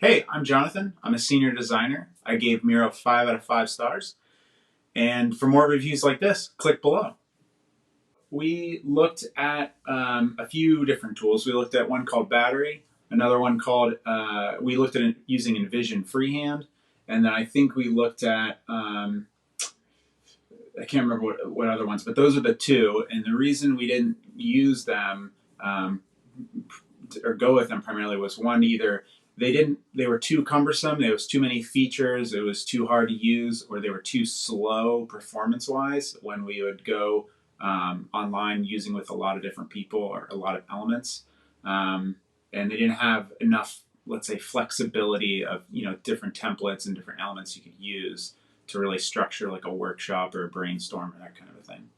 Hey, I'm Jonathan. I'm a senior designer. I gave Miro 5 out of 5 stars. And for more reviews like this, click below. We looked at a few different tools. We looked at one called Battery, another one called, we looked at using Envision Freehand, and then I think we looked at, I can't remember what other ones, but those are the two. And the reason we didn't use them or go with them primarily was one, either they were too cumbersome, there was too many features, it was too hard to use, or they were too slow performance wise when we would go online using with a lot of different people or a lot of elements. And they didn't have enough, let's say, flexibility of different templates and different elements you could use to really structure like a workshop or a brainstorm or that kind of a thing.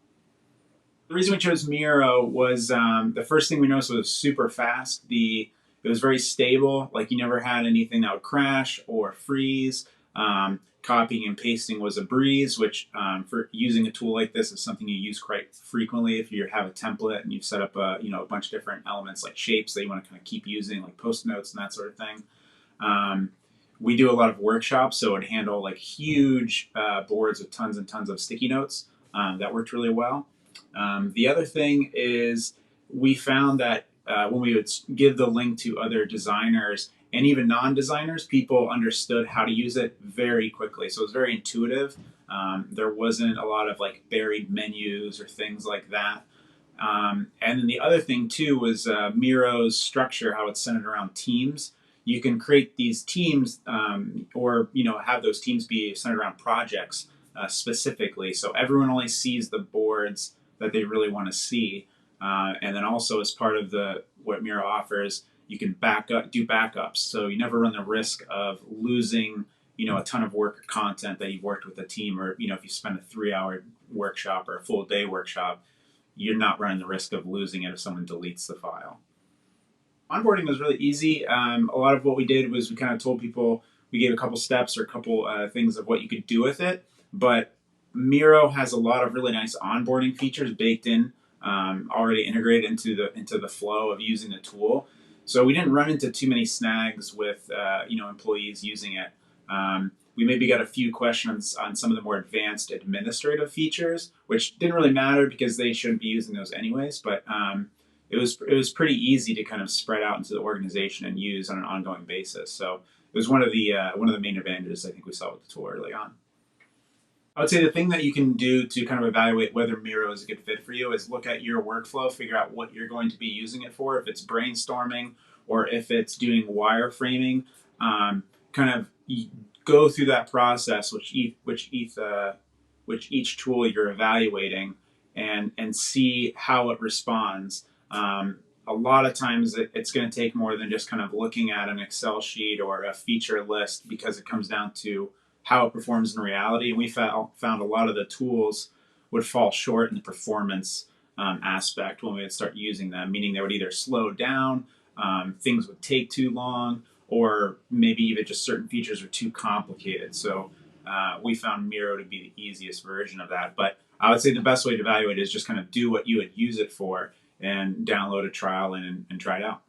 The reason we chose Miro was the first thing we noticed was super fast. It was very stable. Like you never had anything that would crash or freeze. Copying and pasting was a breeze, which for using a tool like this is something you use quite frequently. If you have a template and you've set up a bunch of different elements like shapes that you want to kind of keep using, like post notes and that sort of thing. We do a lot of workshops, so it would handle like huge boards with tons and tons of sticky notes. That worked really well. The other thing is we found that when we would give the link to other designers and even non-designers, people understood how to use it very quickly. So it was very intuitive. There wasn't a lot of like buried menus or things like that. And then the other thing too was Miro's structure, how it's centered around teams. You can create these teams or have those teams be centered around projects specifically. So everyone only sees the boards that they really want to see. And then also as part of what Miro offers, you can do backups. So you never run the risk of losing, a ton of work or content that you've worked with a team, or, if you spend a 3-hour workshop or a full day workshop, you're not running the risk of losing it if someone deletes the file. Onboarding was really easy. A lot of what we did was we kind of told people, we gave a couple steps or a couple things of what you could do with it. But Miro has a lot of really nice onboarding features baked in, already integrated into the flow of using the tool. So we didn't run into too many snags with employees using it. We maybe got a few questions on some of the more advanced administrative features, which didn't really matter because they shouldn't be using those anyways. But it was pretty easy to kind of spread out into the organization and use on an ongoing basis. So it was one of the main advantages I think we saw with the tool early on. I would say the thing that you can do to kind of evaluate whether Miro is a good fit for you is look at your workflow, figure out what you're going to be using it for, if it's brainstorming or if it's doing wireframing. Kind of go through that process, which each tool you're evaluating, and see how it responds. A lot of times it's going to take more than just kind of looking at an Excel sheet or a feature list, because it comes down to how it performs in reality. And we found a lot of the tools would fall short in the performance aspect when we would start using them, meaning they would either slow down, things would take too long, or maybe even just certain features are too complicated. So we found Miro to be the easiest version of that. But I would say the best way to evaluate it is just kind of do what you would use it for and download a trial and try it out.